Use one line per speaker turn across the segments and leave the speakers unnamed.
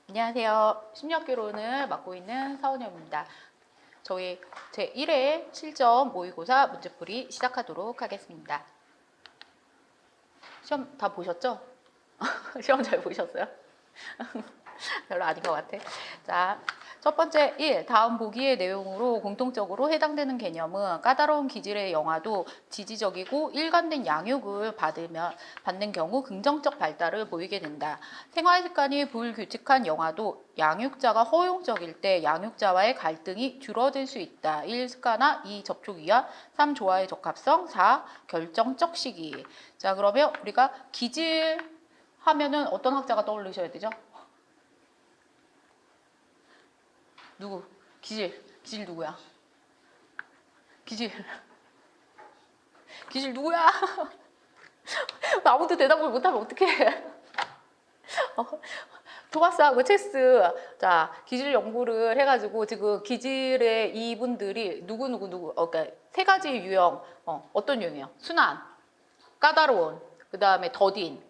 안녕하세요. 심리학개론을 맡고 있는 서은영입니다. 저희 제1회 실전 모의고사 문제풀이 시작하도록 하겠습니다. 시험 다 보셨죠? 시험 잘 보셨어요? 별로 아닌 것 같아. 자, 첫 번째 1. 다음 보기의 내용으로 공통적으로 해당되는 개념은 까다로운 기질의 영아도 지지적이고 일관된 양육을 받는 경우 긍정적 발달을 보이게 된다. 생활 습관이 불규칙한 영아도 양육자가 허용적일 때 양육자와의 갈등이 줄어들 수 있다. 1. 습관화, 2. 접촉 이하, 3. 조화의 적합성, 4. 결정적 시기. 자, 그러면 우리가 기질 하면은 어떤 학자가 떠올리셔야 되죠? 누구? 기질 누구야? 기질 누구야? 아무도 대답을 못하면 어떡해? 토마스하고 체스. 자, 기질 연구를 해가지고 지금 기질의 이분들이 누구 그러니까 세 가지 유형. 어떤 유형이에요? 순한, 까다로운, 그 다음에 더딘.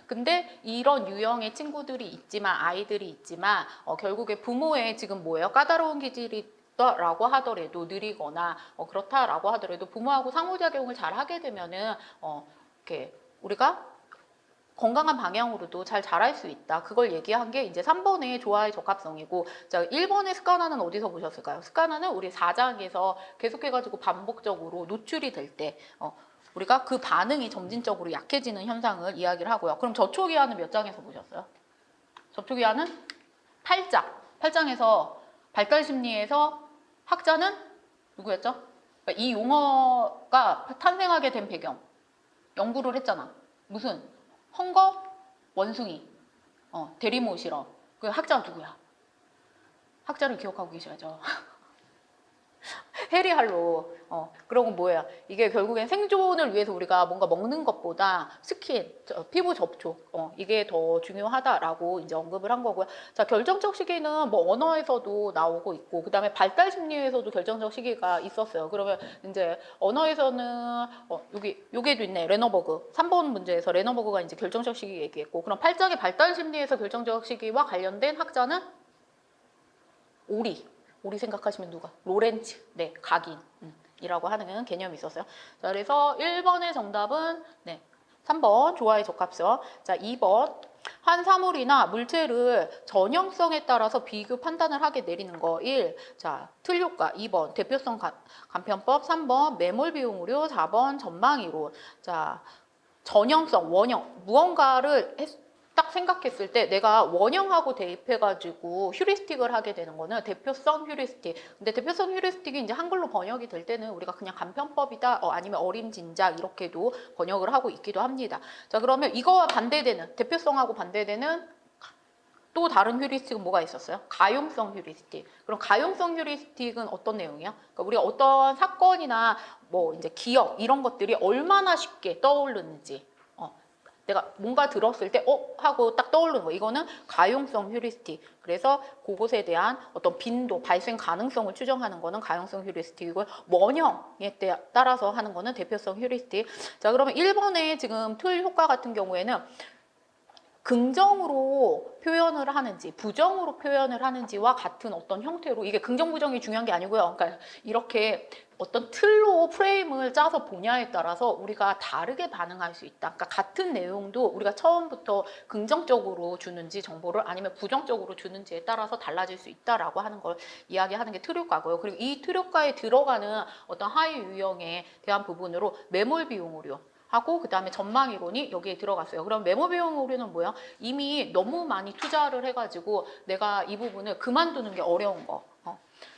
근데 이런 유형의 친구들이 있지만, 아이들이 있지만, 결국에 부모의 지금 뭐예요? 까다로운 기질이 라고 하더라도 느리거나 그렇다라고 하더라도 부모하고 상호작용을 잘 하게 되면은 이렇게 우리가 건강한 방향으로도 잘 자랄 수 있다. 그걸 얘기한 게 이제 3번의 조화의 적합성이고, 자, 1번의 습관화는 어디서 보셨을까요? 습관화는 우리 4장에서 계속해가지고 반복적으로 노출이 될 때, 우리가 그 반응이 점진적으로 약해지는 현상을 이야기를 하고요. 그럼 접촉이하는 몇 장에서 보셨어요? 접촉이하는 8장. 8장에서 발달심리에서 학자는 누구였죠? 그러니까 이 용어가 탄생하게 된 배경. 연구를 했잖아. 무슨? 헝거? 원숭이. 대리모 실험. 그 학자 누구야? 학자를 기억하고 계셔야죠. 해리 할로. 그런 건 뭐예요? 이게 결국엔 생존을 위해서 우리가 뭔가 먹는 것보다 스킨, 피부 접촉, 이게 더 중요하다라고 이제 언급을 한 거고요. 자, 결정적 시기는 뭐 언어에서도 나오고 있고, 그 다음에 발달 심리에서도 결정적 시기가 있었어요. 그러면 이제 언어에서는, 요게도 있네. 레너버그. 3번 문제에서 레너버그가 이제 결정적 시기 얘기했고, 그럼 8장의 발달 심리에서 결정적 시기와 관련된 학자는 오리 생각하시면 누가? 로렌츠, 네, 각인이라고 하는 개념이 있었어요. 자, 그래서 1번의 정답은, 네, 3번, 조화의 적합성. 자, 2번, 한 사물이나 물체를 전형성에 따라서 비교 판단을 하게 내리는 거. 1. 자, 틀 효과. 2번, 대표성 간편법. 3번, 매몰 비용 우려. 4번, 전망 이론. 자, 전형성, 원형, 무언가를 딱 생각했을 때 내가 원형하고 대입해가지고 휴리스틱을 하게 되는 거는 대표성 휴리스틱. 근데 대표성 휴리스틱이 이제 한글로 번역이 될 때는 우리가 그냥 간편법이다, 아니면 어림짐작 이렇게도 번역을 하고 있기도 합니다. 자, 그러면 이거와 반대되는, 대표성하고 반대되는 또 다른 휴리스틱은 뭐가 있었어요? 가용성 휴리스틱. 그럼 가용성 휴리스틱은 어떤 내용이야? 그러니까 우리가 어떤 사건이나 뭐 이제 기억 이런 것들이 얼마나 쉽게 떠오르는지, 내가 뭔가 들었을 때 하고 딱 떠오르는 거. 이거는 가용성 휴리스틱. 그래서 그것에 대한 어떤 빈도, 발생 가능성을 추정하는 거는 가용성 휴리스틱이고, 원형에 따라서 하는 거는 대표성 휴리스틱. 자, 그러면 1번의 지금 틀 효과 같은 경우에는 긍정으로 표현을 하는지 부정으로 표현을 하는지와 같은 어떤 형태로, 이게 긍정 부정이 중요한 게 아니고요. 그러니까 이렇게 어떤 틀로 프레임을 짜서 보냐에 따라서 우리가 다르게 반응할 수 있다. 그러니까 같은 내용도 우리가 처음부터 긍정적으로 주는지 정보를, 아니면 부정적으로 주는지에 따라서 달라질 수 있다라고 하는 걸 이야기하는 게 틀효과고요. 그리고 이 틀효과에 들어가는 어떤 하위 유형에 대한 부분으로 매몰 비용 오류 하고, 그 다음에 전망 이론이 여기에 들어갔어요. 그럼 메모 비용 오류는 뭐야? 이미 너무 많이 투자를 해가지고 내가 이 부분을 그만두는 게 어려운 거.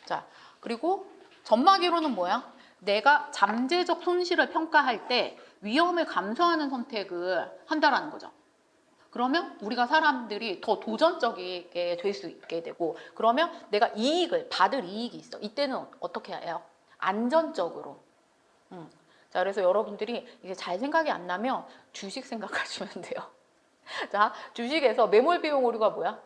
자, 그리고 전망 이론은 뭐야? 내가 잠재적 손실을 평가할 때 위험을 감수하는 선택을 한다라는 거죠. 그러면 우리가 사람들이 더 도전적이게 될 수 있게 되고, 그러면 내가 받을 이익이 있어. 이때는 어떻게 해요? 안전적으로. 자, 그래서 여러분들이 이게 잘 생각이 안 나면 주식 생각하시면 돼요. 자, 주식에서 매몰 비용 오류가 뭐야?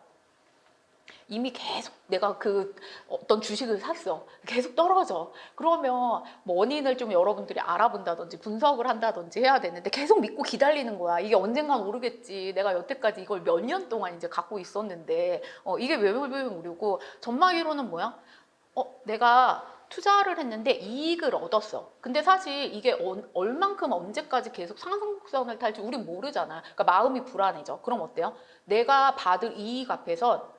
이미 계속 내가 그 어떤 주식을 샀어. 계속 떨어져. 그러면 뭐 원인을 좀 여러분들이 알아본다든지 분석을 한다든지 해야 되는데 계속 믿고 기다리는 거야. 이게 언젠간 오르겠지. 내가 여태까지 이걸 몇 년 동안 이제 갖고 있었는데 이게 왜 오르고 전망이론은 뭐야? 내가 투자를 했는데 이익을 얻었어. 근데 사실 이게 얼만큼 언제까지 계속 상승선을 탈지 우린 모르잖아. 그러니까 마음이 불안해져. 그럼 어때요? 내가 받을 이익 앞에서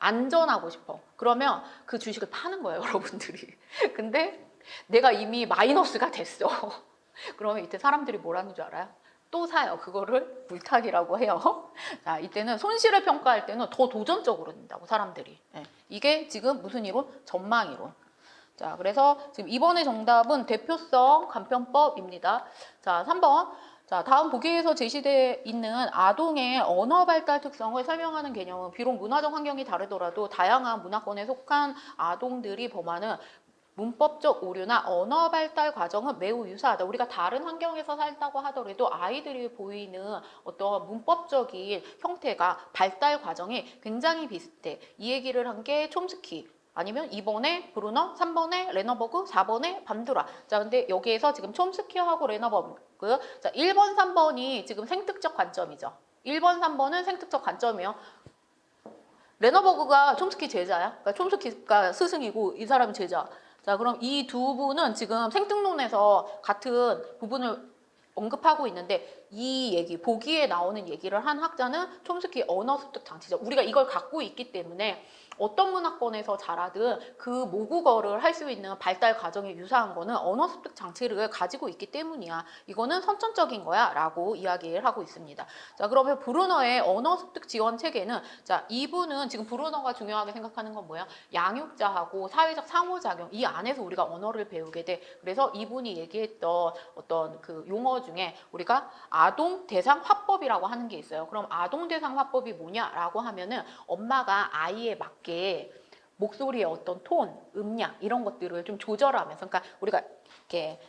안전하고 싶어. 그러면 그 주식을 파는 거예요, 여러분들이. 근데 내가 이미 마이너스가 됐어. 그러면 이때 사람들이 뭐라는 줄 알아요? 또 사요. 그거를 물타기라고 해요. 자, 이때는 손실을 평가할 때는 더 도전적으로 된다고, 사람들이. 이게 지금 무슨 이론? 전망이론. 자, 그래서 지금 이번에 정답은 대표성 간편법입니다. 자, 3번. 자, 다음 보기에서 제시되어 있는 아동의 언어 발달 특성을 설명하는 개념은 비록 문화적 환경이 다르더라도 다양한 문화권에 속한 아동들이 범하는 문법적 오류나 언어 발달 과정은 매우 유사하다. 우리가 다른 환경에서 살다고 하더라도 아이들이 보이는 어떤 문법적인 형태가 발달 과정이 굉장히 비슷해. 이 얘기를 한 게 촘스키. 아니면 2번에 브루너, 3번에 레너버그, 4번에 반두라. 자, 근데 여기에서 지금 촘스키하고 레너버그. 자, 1번, 3번이 지금 생특적 관점이죠. 1번, 3번은 생특적 관점이에요. 레너버그가 촘스키 제자야. 그러니까 촘스키가 스승이고 이 사람이 제자. 자, 그럼 이 두 분은 지금 생특론에서 같은 부분을 언급하고 있는데 이 얘기, 보기에 나오는 얘기를 한 학자는 촘스키 언어 습득 장치죠. 우리가 이걸 갖고 있기 때문에 어떤 문화권에서 자라든 그 모국어를 할 수 있는 발달 과정이 유사한 거는 언어 습득 장치를 가지고 있기 때문이야. 이거는 선천적인 거야 라고 이야기를 하고 있습니다. 자, 그러면 브루너의 언어 습득 지원 체계는, 자, 이분은 지금 브루너가 중요하게 생각하는 건 뭐야? 양육자하고 사회적 상호작용, 이 안에서 우리가 언어를 배우게 돼. 그래서 이분이 얘기했던 어떤 그 용어 중에 우리가 아동 대상 화법이라고 하는 게 있어요. 그럼 아동 대상 화법이 뭐냐라고 하면은 엄마가 아이에 맞게 목소리의 어떤 톤, 음량 이런 것들을 좀 조절하면서, 그러니까 우리가 이렇게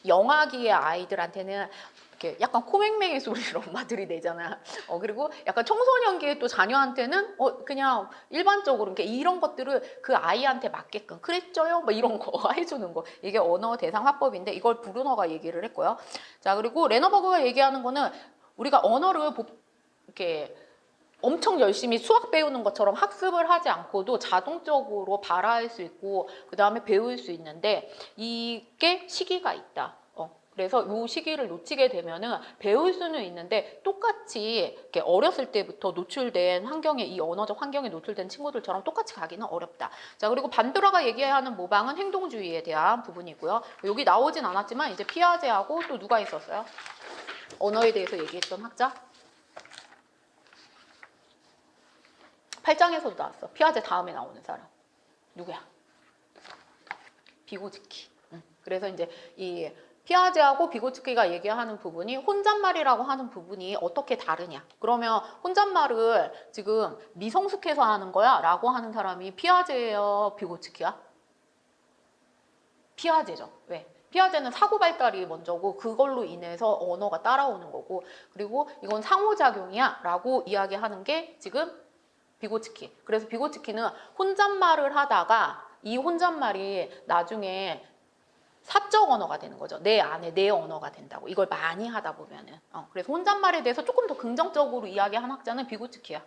영아기의 아이들한테는 이렇게 약간 코맹맹이 소리를 엄마들이 내잖아. 그리고 약간 청소년기의 또 자녀한테는 그냥 일반적으로 이런 것들을 그 아이한테 맞게끔 그랬죠요? 뭐 이런 거 해주는 거. 이게 언어 대상 화법인데 이걸 브루너가 얘기를 했고요. 자, 그리고 레너버그가 얘기하는 거는 우리가 언어를 이렇게 엄청 열심히 수학 배우는 것처럼 학습을 하지 않고도 자동적으로 발화할 수 있고 그 다음에 배울 수 있는데 이게 시기가 있다. 그래서 이 시기를 놓치게 되면은 배울 수는 있는데 똑같이 이렇게 어렸을 때부터 노출된 환경에, 이 언어적 환경에 노출된 친구들처럼 똑같이 가기는 어렵다. 자, 그리고 반드라가 얘기하는 모방은 행동주의에 대한 부분이고요. 여기 나오진 않았지만 이제 피아제하고 또 누가 있었어요? 언어에 대해서 얘기했던 학자? 8장에서도 나왔어. 피아제 다음에 나오는 사람. 누구야? 비고츠키. 그래서 이제 이 피아제하고 비고츠키가 얘기하는 부분이 혼잣말이라고 하는 부분이 어떻게 다르냐. 그러면 혼잣말을 지금 미성숙해서 하는 거야? 라고 하는 사람이 피아제예요? 비고츠키야? 피아제죠. 왜? 피아제는 사고 발달이 먼저고 그걸로 인해서 언어가 따라오는 거고, 그리고 이건 상호작용이야 라고 이야기하는 게 지금 비고츠키. 그래서 비고츠키는 혼잣말을 하다가 이 혼잣말이 나중에 사적 언어가 되는 거죠. 내 안에 내 언어가 된다고. 이걸 많이 하다 보면은. 그래서 혼잣말에 대해서 조금 더 긍정적으로 이야기한 학자는 비고츠키야.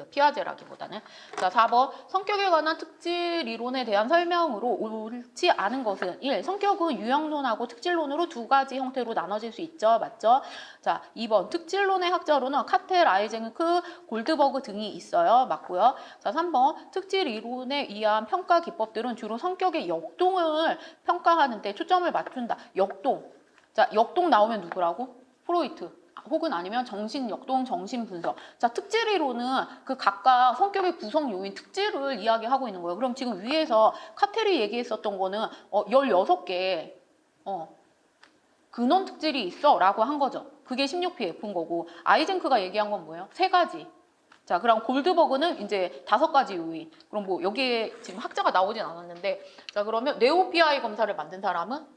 피아제라기보다는. 자, 4번. 성격에 관한 특질 이론에 대한 설명으로 옳지 않은 것은 1. 성격은 유형론하고 특질론으로 두 가지 형태로 나눠질 수 있죠. 맞죠? 자, 2번. 특질론의 학자로는 카텔, 아이젠크, 골드버그 등이 있어요. 맞고요. 자, 3번. 특질 이론에 의한 평가 기법들은 주로 성격의 역동을 평가하는데 초점을 맞춘다. 역동. 자, 역동 나오면 누구라고? 프로이트. 혹은 아니면 정신역동, 정신분석. 자, 특질이론은 그 각각 성격의 구성 요인, 특질을 이야기하고 있는 거예요. 그럼 지금 위에서 카텔이 얘기했었던 거는 16개 근원 특질이 있어 라고 한 거죠. 그게 16PF인 거고, 아이젠크가 얘기한 건 뭐예요? 3가지. 자, 그럼 골드버그는 이제 5가지 요인. 그럼 뭐 여기에 지금 학자가 나오진 않았는데, 자, 그러면 네오PI 검사를 만든 사람은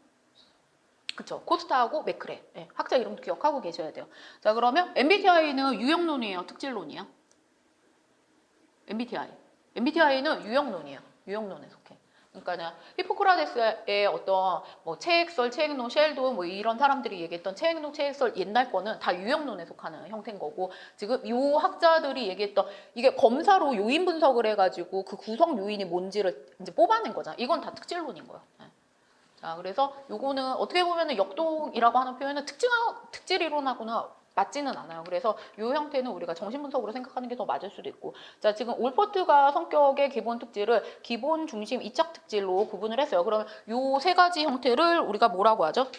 그쵸. 코스타하고 맥크레. 네, 학자 이름도 기억하고 계셔야 돼요. 자, 그러면 MBTI는 유형론이에요? 특질론이에요? MBTI. MBTI는 유형론이에요. 유형론에 속해. 그러니까 히포크라테스의 어떤 뭐 체액설, 체액론, 셸도 뭐 이런 사람들이 얘기했던 체액론, 체액설 옛날 거는 다 유형론에 속하는 형태인 거고 지금 요 학자들이 얘기했던 이게 검사로 요인 분석을 해가지고 그 구성 요인이 뭔지를 이제 뽑아낸 거잖아. 이건 다 특질론인 거야. 자, 그래서 요거는 어떻게 보면은 역동이라고 하는 표현은 특질 이론하고는 맞지는 않아요. 그래서 이 형태는 우리가 정신분석으로 생각하는 게 더 맞을 수도 있고. 자, 지금 올퍼트가 성격의 기본 특질을 기본 중심 이착 특질로 구분을 했어요. 그러면 요 세 가지 형태를 우리가 뭐라고 하죠?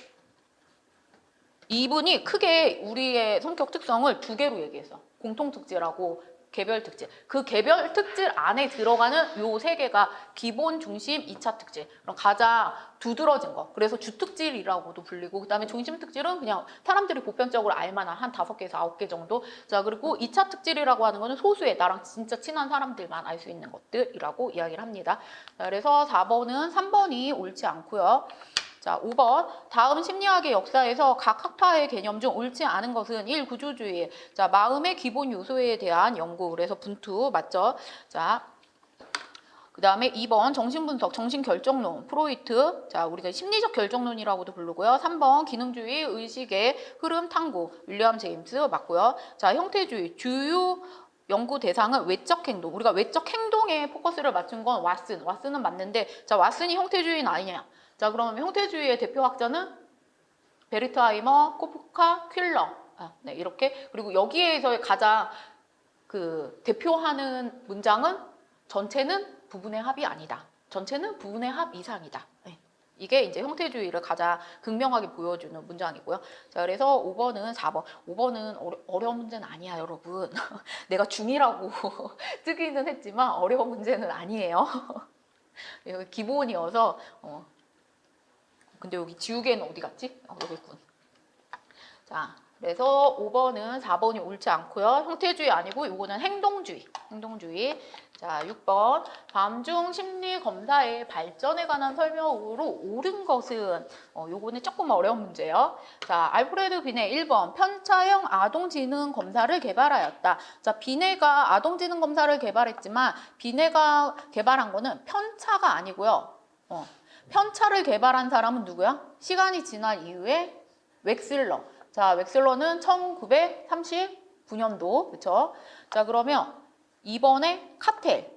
이분이 크게 우리의 성격 특성을 두 개로 얘기했어. 공통 특질하고 개별 특질. 그 개별 특질 안에 들어가는 요 세 개가 기본 중심 2차 특질. 그럼 가장 두드러진 거. 그래서 주특질이라고도 불리고 그다음에 중심 특질은 그냥 사람들이 보편적으로 알만한 한 5개에서 9개 정도. 자, 그리고 2차 특질이라고 하는 거는 소수의 나랑 진짜 친한 사람들만 알 수 있는 것들이라고 이야기를 합니다. 자, 그래서 4번은 3번이 옳지 않고요. 자, 5번. 다음 심리학의 역사에서 각 학파의 개념 중 옳지 않은 것은 1. 구조주의. 자, 마음의 기본 요소에 대한 연구. 그래서 분투 맞죠? 자, 그 다음에 2번 정신분석, 정신결정론, 프로이트. 자, 우리가 심리적 결정론이라고도 부르고요. 3번 기능주의, 의식의 흐름 탐구, 윌리엄 제임스 맞고요. 자, 형태주의, 주요 연구 대상은 외적 행동. 우리가 외적 행동에 포커스를 맞춘 건 왓슨. 왓슨은 맞는데, 자, 왓슨이 형태주의는 아니냐. 자, 그러면 형태주의의 대표학자는 베르트하이머, 코프카, 퀼러. 네, 이렇게. 그리고 여기에서의 가장 그 대표하는 문장은 전체는 부분의 합이 아니다. 전체는 부분의 합 이상이다. 네. 이게 이제 형태주의를 가장 극명하게 보여주는 문장이고요. 자, 그래서 5번은 4번. 5번은 어려운 문제는 아니야, 여러분. 내가 중이라고 쓰기는 했지만 어려운 문제는 아니에요. 기본이어서 근데 여기 지우개는 어디 갔지? 여기 있군. 자, 그래서 5번은 4번이 옳지 않고요. 형태주의 아니고 이거는 행동주의. 행동주의. 자, 6번. 밤중 심리 검사의 발전에 관한 설명으로 옳은 것은 요거는 조금 어려운 문제예요. 자, 알프레드 비네 1번. 편차형 아동지능 검사를 개발하였다. 자, 비네가 아동지능 검사를 개발했지만 비네가 개발한 거는 편차가 아니고요. 편차를 개발한 사람은 누구야? 시간이 지난 이후에 웩슬러. 자, 웩슬러는 1939년도. 그쵸? 자, 그러면 이번에 카텔.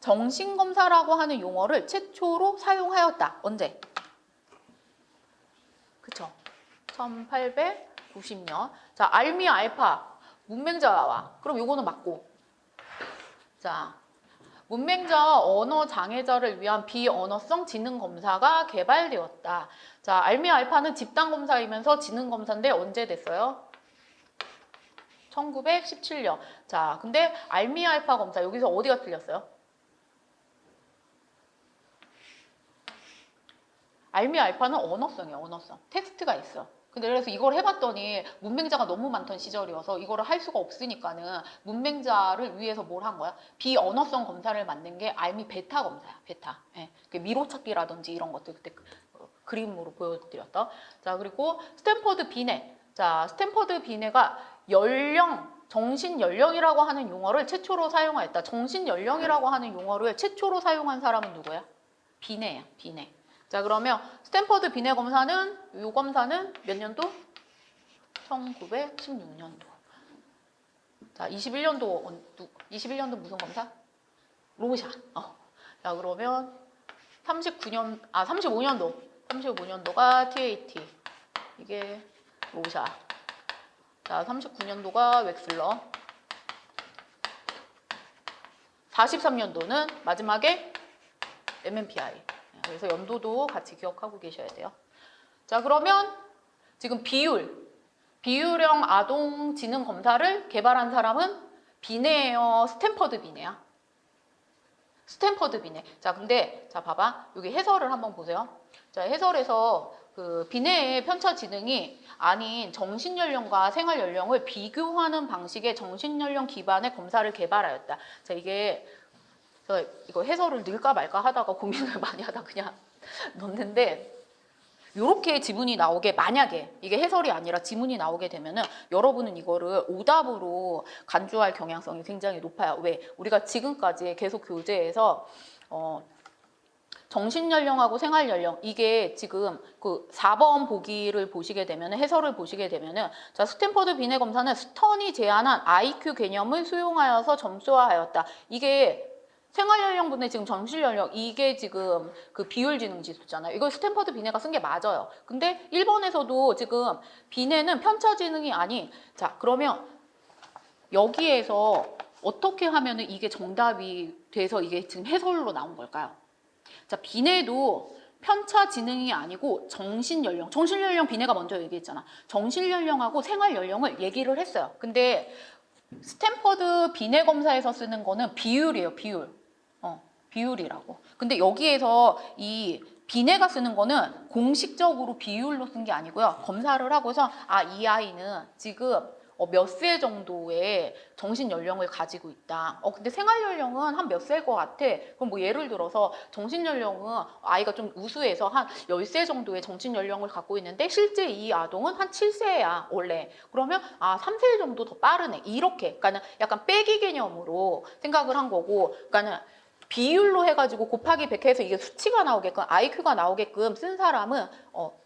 정신검사라고 하는 용어를 최초로 사용하였다. 언제? 그쵸? 1890년. 자, 알미 알파. 문맹자와. 그럼 요거는 맞고. 자, 문맹자 언어 장애자를 위한 비언어성 지능 검사가 개발되었다. 자, 알미 알파는 집단 검사이면서 지능 검사인데 언제 됐어요? 1917년. 자, 근데 알미 알파 검사 여기서 어디가 틀렸어요? 알미 알파는 언어성이에요, 언어성. 텍스트가 있어. 근데 그래서 이걸 해봤더니 문맹자가 너무 많던 시절이어서 이거를 할 수가 없으니까는 문맹자를 위해서 뭘 한 거야? 비언어성 검사를 만든 게 알미 베타 검사야, 베타. 예. 미로찾기라든지 이런 것들 그때 그림으로 보여드렸던. 자, 그리고 스탠퍼드 비네. 자, 스탠퍼드 비네가 정신 연령이라고 하는 용어를 최초로 사용하였다. 정신 연령이라고 하는 용어를 최초로 사용한 사람은 누구야? 비네야, 비네. 자, 그러면 스탠퍼드 비네 검사는 이 검사는 몇 년도? 1916년도. 자, 21년도 무슨 검사? 로샤. 자, 그러면 35년도가 TAT. 이게 로샤. 자, 39년도가 웩슬러. 43년도는 마지막에 MMPI. 그래서 연도도 같이 기억하고 계셔야 돼요. 자, 그러면 지금 비율형 아동 지능 검사를 개발한 사람은 비네예요, 스탠퍼드 비네야? 스탠퍼드 비네. 자, 근데 자, 봐봐. 여기 해설을 한번 보세요. 자, 해설에서 그 비네의 편차 지능이 아닌 정신연령과 생활연령을 비교하는 방식의 정신연령 기반의 검사를 개발하였다. 자, 이거 해설을 넣을까 말까 하다가 고민을 많이 하다 그냥 넣는데, 이렇게 지문이 나오게, 만약에 이게 해설이 아니라 지문이 나오게 되면은 여러분은 이거를 오답으로 간주할 경향성이 굉장히 높아요. 왜? 우리가 지금까지 계속 교재에서 정신연령하고 생활연령, 이게 지금 그 4번 보기를 보시게 되면, 해설을 보시게 되면은, 자, 스탠퍼드 비뇌 검사는 스턴이 제안한 IQ 개념을 수용하여서 점수화하였다. 이게 생활연령분의 지금 정신연령, 이게 지금 그 비율지능 지수잖아요. 이걸 스탠퍼드 비뇌가 쓴 게 맞아요. 근데 1번에서도 지금 비뇌는 편차지능이 아닌, 자, 그러면 여기에서 어떻게 하면은 이게 정답이 돼서 이게 지금 해설로 나온 걸까요? 자, 비뇌도 편차지능이 아니고 정신연령, 정신연령 비뇌가 먼저 얘기했잖아. 정신연령하고 생활연령을 얘기를 했어요. 근데 스탠퍼드 비뇌 검사에서 쓰는 거는 비율이에요, 비율. 비율이라고. 근데 여기에서 이 비뇌가 쓰는 거는 공식적으로 비율로 쓴 게 아니고요. 검사를 하고서 이 아이는 지금 몇 세 정도의 정신 연령을 가지고 있다. 근데 생활 연령은 한 몇 세일 것 같아. 그럼 뭐 예를 들어서 정신 연령은 아이가 좀 우수해서 한 10세 정도의 정신 연령을 갖고 있는데 실제 이 아동은 한 7세야, 원래. 그러면 3세 정도 더 빠르네. 이렇게. 그러니까는 약간 빼기 개념으로 생각을 한 거고, 그러니까는 비율로 해가지고 곱하기 100 해서 이게 수치가 나오게끔, IQ가 나오게끔 쓴 사람은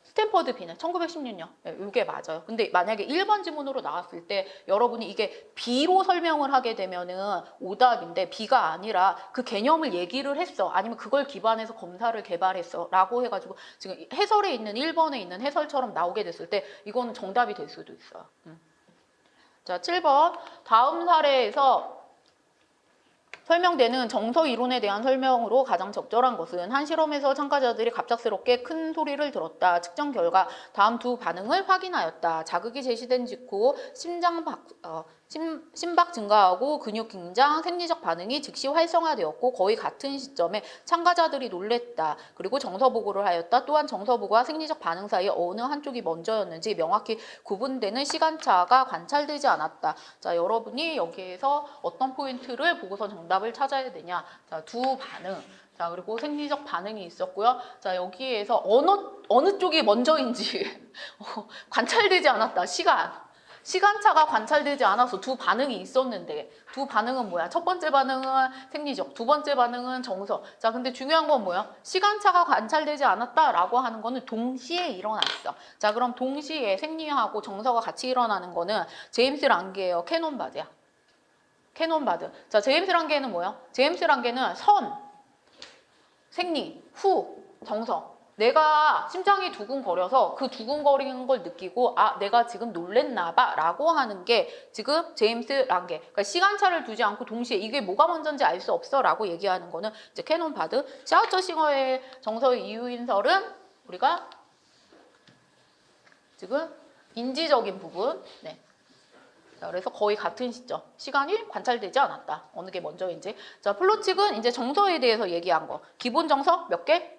스탠퍼드 비뇌 1916년. 이게 맞아요. 근데 만약에 1번 지문으로 나왔을 때 여러분이 이게 B로 설명을 하게 되면은 오답인데, B가 아니라 그 개념을 얘기를 했어. 아니면 그걸 기반해서 검사를 개발했어. 라고 해가지고 지금 해설에 있는 1번에 있는 해설처럼 나오게 됐을 때 이거는 정답이 될 수도 있어요. 자, 7번. 다음 사례에서 설명되는 정서 이론에 대한 설명으로 가장 적절한 것은, 한 실험에서 참가자들이 갑작스럽게 큰 소리를 들었다. 측정 결과 다음 두 반응을 확인하였다. 자극이 제시된 직후 심박 증가하고 근육 긴장, 생리적 반응이 즉시 활성화되었고 거의 같은 시점에 참가자들이 놀랬다. 그리고 정서 보고를 하였다. 또한 정서 보고와 생리적 반응 사이 어느 한쪽이 먼저였는지 명확히 구분되는 시간차가 관찰되지 않았다. 자, 여러분이 여기에서 어떤 포인트를 보고서 정답을 찾아야 되냐. 자, 두 반응. 자, 그리고 생리적 반응이 있었고요. 자, 여기에서 어느 쪽이 먼저인지 관찰되지 않았다. 시간차가 관찰되지 않아서 두 반응이 있었는데, 두 반응은 뭐야? 첫 번째 반응은 생리적, 두 번째 반응은 정서. 자, 근데 중요한 건 뭐야? 시간차가 관찰되지 않았다라고 하는 거는 동시에 일어났어. 자, 그럼 동시에 생리하고 정서가 같이 일어나는 거는 제임스 랑게예요. 캐논 바드야. 캐논 바드. 자, 제임스 랑게는 뭐야? 제임스 랑게는 생리, 후, 정서. 내가 심장이 두근거려서 그 두근거리는 걸 느끼고 내가 지금 놀랬나 봐 라고 하는 게 지금 제임스 랑게. 그러니까 시간차를 두지 않고 동시에 이게 뭐가 먼저인지 알 수 없어 라고 얘기하는 거는 이제 캐논 바드. 샤우처 싱어의 정서의 이유인설은 우리가 지금 인지적인 부분. 네. 자, 그래서 거의 같은 시점, 시간이 관찰되지 않았다. 어느 게 먼저인지. 자, 플로칙은 이제 정서에 대해서 얘기한 거. 기본 정서 몇 개?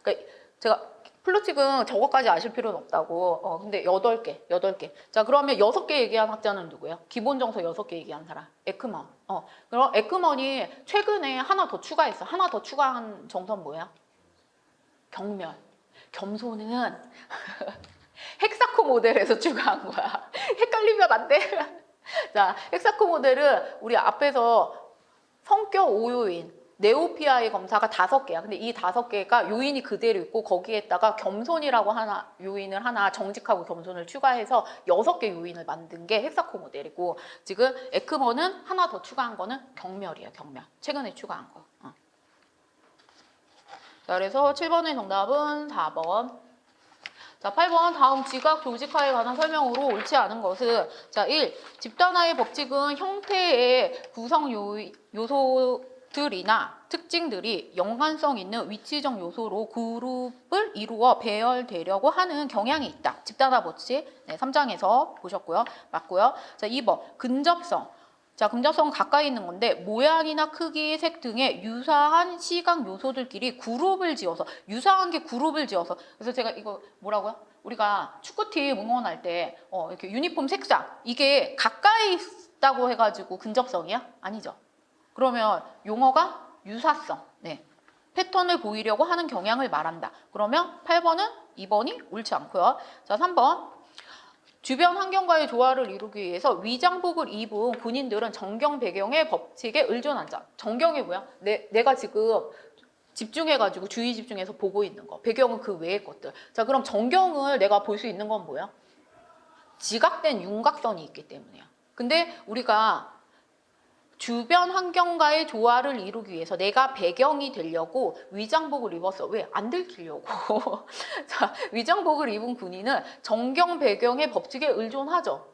그러니까 제가 플로칙은 저거까지 아실 필요는 없다고. 근데 8개. 자, 그러면 6개 얘기한 학자는 누구예요? 기본 정서 6개 얘기한 사람. 에크먼. 그럼 에크먼이 최근에 하나 더 추가했어. 하나 더 추가한 정서는 뭐야? 경멸. 겸손은 헥사코 모델에서 추가한 거야. 헷갈리면 안 돼. 자, 헥사코 모델은 우리 앞에서 성격 5요인, 네오피아의 검사가 5개야. 근데 이 5개가 요인이 그대로 있고 거기에다가 겸손이라고 요인을 하나, 정직하고 겸손을 추가해서 6개 요인을 만든 게 헥사코 모델이고, 지금 에크먼은 하나 더 추가한 거는 경멸이에요. 경멸. 최근에 추가한 거. 자, 그래서 7번의 정답은 4번. 자, 8번. 다음 지각 조직화에 관한 설명으로 옳지 않은 것은, 자, 1. 집단화의 법칙은 형태의 구성 요소들이나 특징들이 연관성 있는 위치적 요소로 그룹을 이루어 배열되려고 하는 경향이 있다. 집단화 법칙. 네, 3장에서 보셨고요. 맞고요. 자, 2번. 근접성. 자, 근접성은 가까이 있는 건데 모양이나 크기, 색 등의 유사한 시각 요소들끼리 그룹을 지어서, 유사한 게 그룹을 지어서. 그래서 제가 이거 뭐라고요? 우리가 축구팀 응원할 때 이렇게 유니폼 색상, 이게 가까이 있다고 해가지고 근접성이야? 아니죠. 그러면 용어가 유사성. 네. 패턴을 보이려고 하는 경향을 말한다. 그러면 8번은 2번이 옳지 않고요. 자, 3번. 주변 환경과의 조화를 이루기 위해서 위장복을 입은 군인들은 정경 배경의 법칙에 의존한다. 정경이 뭐야? 내가 지금 집중해가지고 주의 집중해서 보고 있는 거. 배경은 그 외의 것들. 자, 그럼 정경을 내가 볼 수 있는 건 뭐야? 지각된 윤곽선이 있기 때문이야. 근데 우리가 주변 환경과의 조화를 이루기 위해서 내가 배경이 되려고 위장복을 입었어. 왜? 안 들키려고. 자, 위장복을 입은 군인은 정경 배경의 법칙에 의존하죠.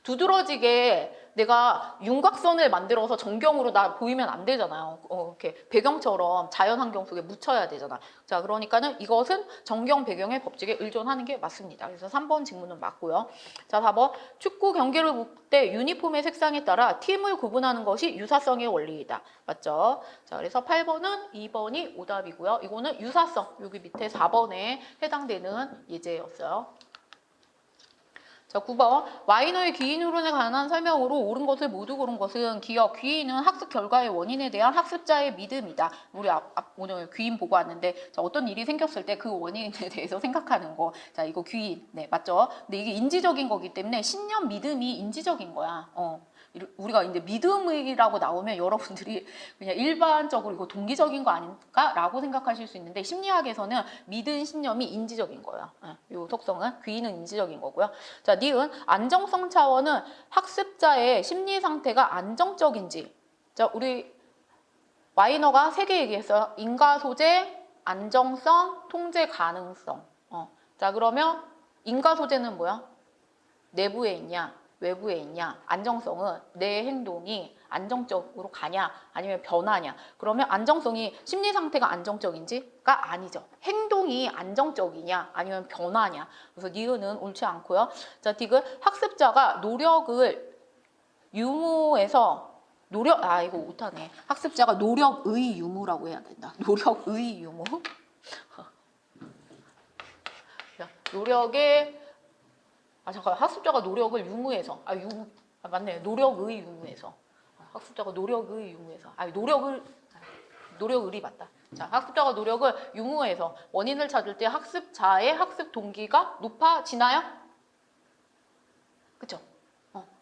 두드러지게 내가 윤곽선을 만들어서 정경으로 나 보이면 안 되잖아요. 이렇게 배경처럼 자연 환경 속에 묻혀야 되잖아. 자, 그러니까는 이것은 정경 배경의 법칙에 의존하는 게 맞습니다. 그래서 3번 직문은 맞고요. 자, 4번. 축구 경기를 볼 때 유니폼의 색상에 따라 팀을 구분하는 것이 유사성의 원리이다. 맞죠? 자, 그래서 8번은 2번이 오답이고요. 이거는 유사성. 여기 밑에 4번에 해당되는 예제였어요. 자, 9번. 와이너의 귀인 이론에 관한 설명으로 옳은 것을 모두 고른 것은 기억, 귀인은 학습 결과의 원인에 대한 학습자의 믿음이다. 우리 오늘 귀인 보고 왔는데, 자, 어떤 일이 생겼을 때 그 원인에 대해서 생각하는 거. 자, 이거 귀인. 네, 맞죠? 근데 이게 인지적인 거기 때문에 신념, 믿음이 인지적인 거야. 우리가 이제 믿음이라고 나오면 여러분들이 그냥 일반적으로 이거 동기적인 거 아닌가라고 생각하실 수 있는데, 심리학에서는 믿음, 신념이 인지적인 거예요. 이 속성은 귀인은 인지적인 거고요. 자, 니은 안정성 차원은 학습자의 심리 상태가 안정적인지. 자, 우리 와이너가 3개 얘기했어요. 인가 소재, 안정성, 통제 가능성. 자, 그러면 인가 소재는 뭐야? 내부에 있냐? 외부에 있냐? 안정성은 내 행동이 안정적으로 가냐? 아니면 변하냐? 그러면 안정성이 심리 상태가 안정적인지가 아니죠. 행동이 안정적이냐? 아니면 변하냐? 그래서 니은은 옳지 않고요. 자, 디귿. 학습자가 노력을 유무에서 이거 못하네. 학습자가 노력의 유무라고 해야 된다. 노력의 유무. 노력의 잠깐 학습자가 노력을 유무해서 맞네. 노력의 유무해서 학습자가 노력의 유무해서 노력을이 맞다. 자, 학습자가 노력을 유무해서 원인을 찾을 때 학습자의 학습 동기가 높아지나요? 그쵸?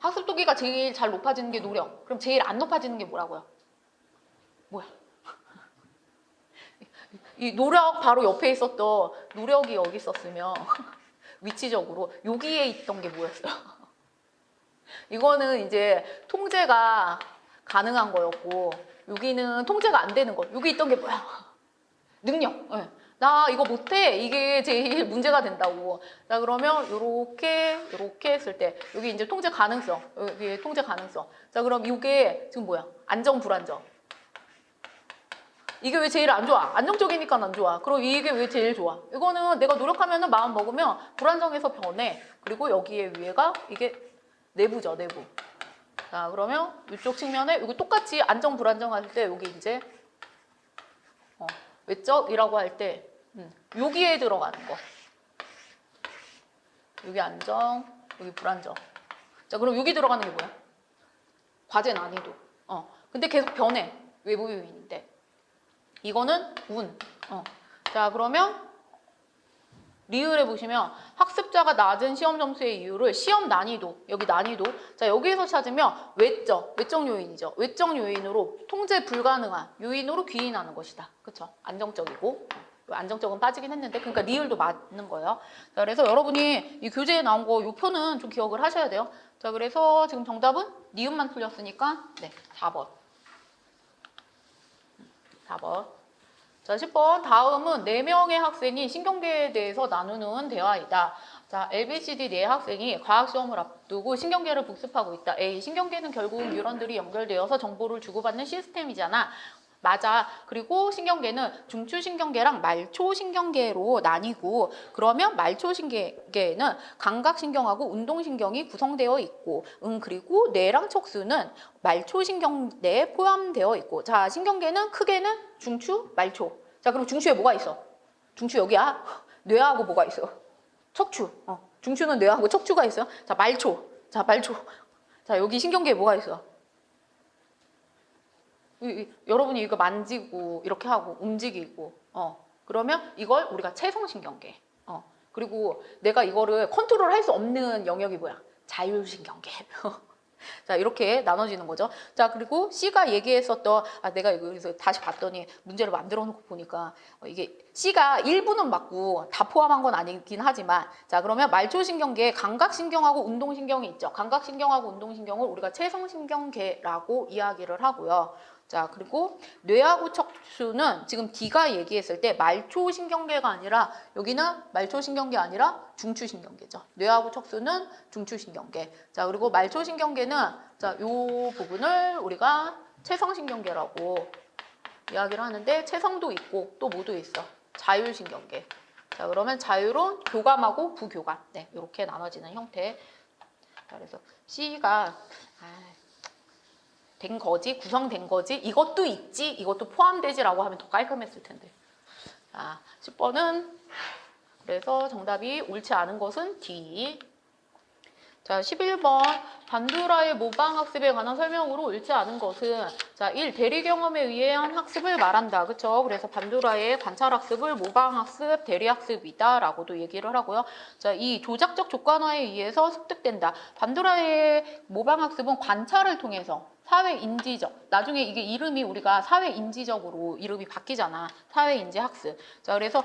학습 동기가 제일 잘 높아지는 게 노력. 그럼 제일 안 높아지는 게 뭐라고요? 뭐야? 이 노력 바로 옆에 있었던 노력이 여기 있었으면 위치적으로 여기에 있던 게 뭐였어요? 이거는 이제 통제가 가능한 거였고, 여기는 통제가 안 되는 거. 여기 있던 게 뭐야? 능력. 네. 나 이거 못해. 이게 제일 문제가 된다고. 자, 그러면 요렇게 했을 때 여기 이제 통제 가능성. 여기 통제 가능성. 자, 그럼 이게 지금 뭐야? 안정 불안정. 이게 왜 제일 안 좋아? 안정적이니까 안 좋아. 그럼 이게 왜 제일 좋아? 이거는 내가 노력하면 마음 먹으면 불안정해서 변해. 그리고 여기에 위에가 이게 내부죠, 내부. 자, 그러면 이쪽 측면에 여기 똑같이 안정 불안정 할 때 여기 이제 외적이라고 할 때 여기에 들어가는 거. 여기 안정, 여기 불안정. 자, 그럼 여기 들어가는 게 뭐야? 과제 난이도. 근데 계속 변해. 외부 요인인데. 이거는 운. 자, 그러면 리을에 보시면 학습자가 낮은 시험 점수의 이유를 시험 난이도, 여기 난이도. 자, 여기에서 찾으면 외적 요인이죠. 외적 요인으로 통제 불가능한 요인으로 귀인하는 것이다. 그쵸? 안정적이고. 안정적은 빠지긴 했는데, 그러니까 리을도 맞는 거예요. 자, 그래서 여러분이 이 교재에 나온 거, 이 표는 좀 기억을 하셔야 돼요. 자, 그래서 지금 정답은 니은만 틀렸으니까, 네, 4번. 4번. 자, 10번. 다음은 4명의 학생이 신경계에 대해서 나누는 대화이다. 자, LBCD 4 학생이 과학시험을 앞두고 신경계를 복습하고 있다. A. 신경계는 결국 뉴런들이 연결되어서 정보를 주고받는 시스템이잖아. 맞아. 그리고 신경계는 중추신경계랑 말초신경계로 나뉘고, 그러면 말초신경계는 감각신경하고 운동신경이 구성되어 있고, 그리고 뇌랑 척수는 말초신경대에 포함되어 있고. 자, 신경계는 크게는 중추, 말초. 자, 그럼 중추에 뭐가 있어? 중추 여기야. 뇌하고 뭐가 있어? 척추. 중추는 뇌하고 척추가 있어요. 자, 말초. 자, 말초. 자, 여기 신경계에 뭐가 있어? 여러분이 이거 만지고 이렇게 하고 움직이고 그러면 이걸 우리가 체성신경계. 그리고 내가 이거를 컨트롤할 수 없는 영역이 뭐야? 자율신경계. 자, 이렇게 나눠지는 거죠. 자, 그리고 C가 얘기했었던, 내가 여기서 다시 봤더니 문제를 만들어 놓고 보니까 이게 C가 일부는 맞고 다 포함한 건 아니긴 하지만, 자, 그러면 말초신경계에 감각신경하고 운동신경이 있죠. 감각신경하고 운동신경을 우리가 체성신경계라고 이야기를 하고요. 자, 그리고 뇌하고 척추는 지금 D가 얘기했을 때 말초신경계가 아니라, 여기는 말초신경계 아니라 중추신경계죠. 뇌하고 척추는 중추신경계. 자, 그리고 말초신경계는, 자, 요 부분을 우리가 체성신경계라고 이야기를 하는데, 체성도 있고 또 뭐도 있어? 자율신경계. 자, 그러면 자율은 교감하고 부교감. 네, 이렇게 나눠지는 형태. 자, 그래서 C가 된 거지, 구성된 거지, 이것도 있지, 이것도 포함되지라고 하면 더 깔끔했을 텐데. 자, 10번은 그래서 정답이 옳지 않은 것은 D. 자, 11번 반두라의 모방학습에 관한 설명으로 옳지 않은 것은, 자, 1. 대리 경험에 의한 학습을 말한다. 그쵸? 그래서 반두라의 관찰학습을 모방학습, 대리학습이다 라고도 얘기를 하고요. 자, 2. 조작적 조건화에 의해서 습득된다. 반두라의 모방학습은 관찰을 통해서 사회인지적, 나중에 이게 이름이 우리가 사회인지적으로 이름이 바뀌잖아. 사회인지학습. 자, 그래서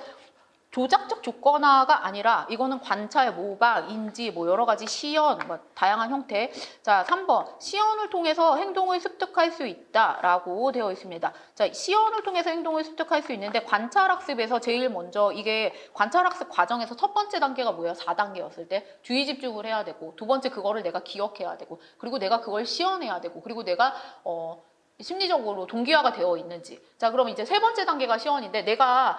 조작적 조건화가 아니라 이거는 관찰, 모방, 인지, 뭐 여러 가지 시연, 뭐 다양한 형태. 자, 3번. 시연을 통해서 행동을 습득할 수 있다라고 되어 있습니다. 자, 시연을 통해서 행동을 습득할 수 있는데 관찰학습에서 제일 먼저 이게 관찰학습 과정에서 첫 번째 단계가 뭐예요? 4단계였을 때 주의 집중을 해야 되고, 두 번째 그거를 내가 기억해야 되고, 그리고 내가 그걸 시연해야 되고, 그리고 내가 심리적으로 동기화가 되어 있는지. 자, 그럼 이제 세 번째 단계가 시연인데, 내가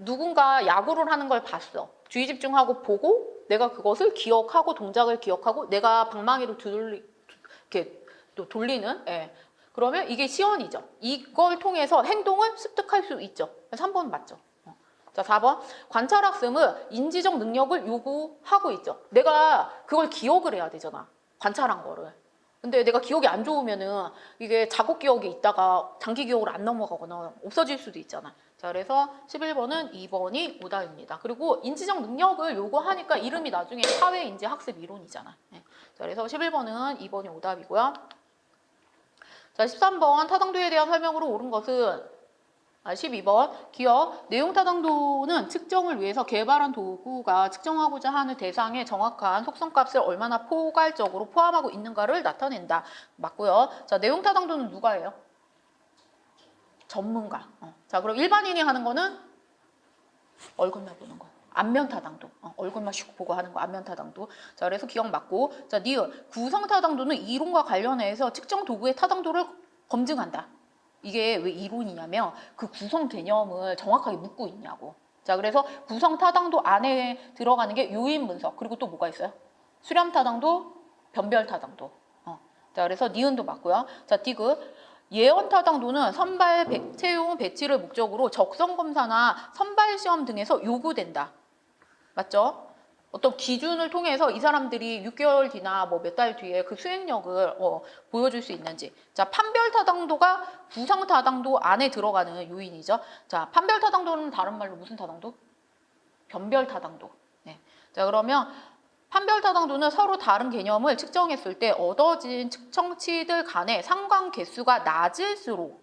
누군가 야구를 하는 걸 봤어. 주의 집중하고 보고 내가 그것을 기억하고 동작을 기억하고 내가 방망이로 이렇게 또 돌리는, 그러면 이게 시연이죠. 이걸 통해서 행동을 습득할 수 있죠. 3번 맞죠. 자, 4번. 관찰학습은 인지적 능력을 요구하고 있죠. 내가 그걸 기억을 해야 되잖아. 관찰한 거를. 근데 내가 기억이 안 좋으면은 이게 자국 기억에 있다가 장기 기억으로 안 넘어가거나 없어질 수도 있잖아. 자, 그래서 11번은 2번이 오답입니다. 그리고 인지적 능력을 요구하니까 이름이 나중에 사회인지학습 이론이잖아. 자, 그래서 11번은 2번이 오답이고요. 자, 13번 타당도에 대한 설명으로 옳은 것은 12번 기억. 내용 타당도는 측정을 위해서 개발한 도구가 측정하고자 하는 대상의 정확한 속성값을 얼마나 포괄적으로 포함하고 있는가를 나타낸다. 맞고요. 자, 내용 타당도는 누가 해요? 전문가. 자, 그럼 일반인이 하는 거는 얼굴만 보는 거. 안면 타당도. 얼굴만 슉 보고 하는 거. 안면 타당도. 자, 그래서 기억 맞고. 자, 니은. 구성 타당도는 이론과 관련해서 측정 도구의 타당도를 검증한다. 이게 왜 이론이냐면 그 구성 개념을 정확하게 묻고 있냐고. 자, 그래서 구성 타당도 안에 들어가는 게 요인 분석. 그리고 또 뭐가 있어요? 수렴 타당도, 변별 타당도. 자, 그래서 니은도 맞고요. 자, 디귿. 예언 타당도는 선발 채용 배치를 목적으로 적성 검사나 선발 시험 등에서 요구된다. 맞죠? 어떤 기준을 통해서 이 사람들이 6개월 뒤나 뭐 몇 달 뒤에 그 수행력을 보여줄 수 있는지. 자, 판별 타당도가 구성 타당도 안에 들어가는 요인이죠. 자, 판별 타당도는 다른 말로 무슨 타당도? 변별 타당도. 네. 자, 그러면 판별 타당도는 서로 다른 개념을 측정했을 때 얻어진 측정치들 간의 상관 개수가 낮을수록,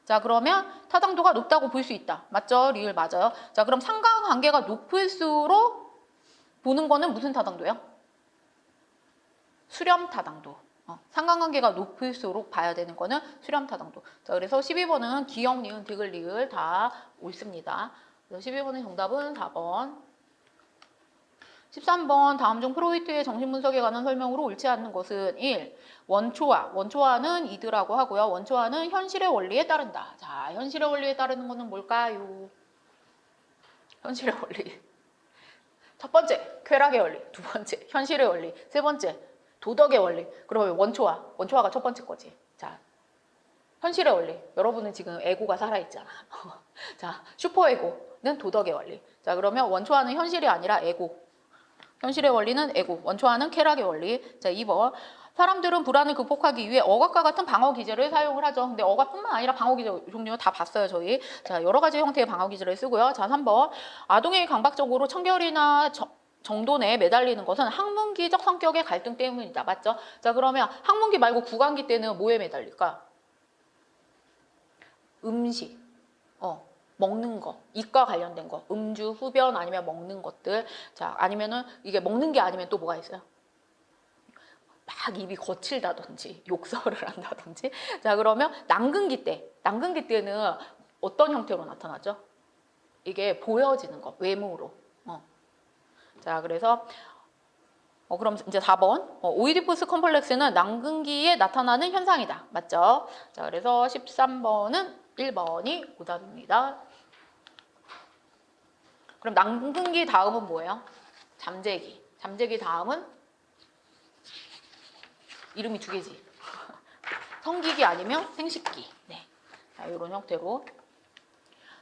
자, 그러면 타당도가 높다고 볼 수 있다. 맞죠? 리을 맞아요. 자, 그럼 상관관계가 높을수록 보는 거는 무슨 타당도예요? 수렴 타당도. 상관관계가 높을수록 봐야 되는 거는 수렴 타당도. 자, 그래서 12번은 기역, 니은, 디귿, 리을 다 옳습니다. 그래서 12번의 정답은 4번. 13번 다음 중 프로이트의 정신분석에 관한 설명으로 옳지 않는 것은 1. 원초화. 원초화는 이드라고 하고요. 원초화는 현실의 원리에 따른다. 자, 현실의 원리에 따르는 것은 뭘까요? 현실의 원리. 첫 번째, 쾌락의 원리. 두 번째, 현실의 원리. 세 번째, 도덕의 원리. 그러면 원초화. 원초화가 첫 번째 거지. 자, 현실의 원리. 여러분은 지금 에고가 살아있잖아. 자, 슈퍼에고는 도덕의 원리. 자, 그러면 원초화는 현실이 아니라 에고. 현실의 원리는 에고, 원초화는 쾌락의 원리. 자, 2번. 사람들은 불안을 극복하기 위해 억압과 같은 방어 기제를 사용을 하죠. 근데 억압뿐만 아니라 방어 기제 종류 다 봤어요, 저희. 자, 여러 가지 형태의 방어 기제를 쓰고요. 자, 3번. 아동이 강박적으로 청결이나 정도 내에 매달리는 것은 학문기적 성격의 갈등 때문이다. 맞죠? 자, 그러면 학문기 말고 구강기 때는 뭐에 매달릴까? 음식, 먹는 거, 입과 관련된 거, 음주, 흡연 아니면 먹는 것들. 자, 아니면은 이게 먹는 게 아니면 또 뭐가 있어요? 막 입이 거칠다든지 욕설을 한다든지. 자, 그러면 남근기 때는 어떤 형태로 나타나죠? 이게 보여지는 거, 외모로. 자, 그래서 그럼 이제 4번. 오이디푸스 컴플렉스는 남근기에 나타나는 현상이다. 맞죠? 자, 그래서 13번은 1번이 오답입니다. 그럼 남근기 다음은 뭐예요? 잠재기. 잠재기 다음은 이름이 두 개지. 성기기 아니면 생식기. 네. 자, 이런 형태로.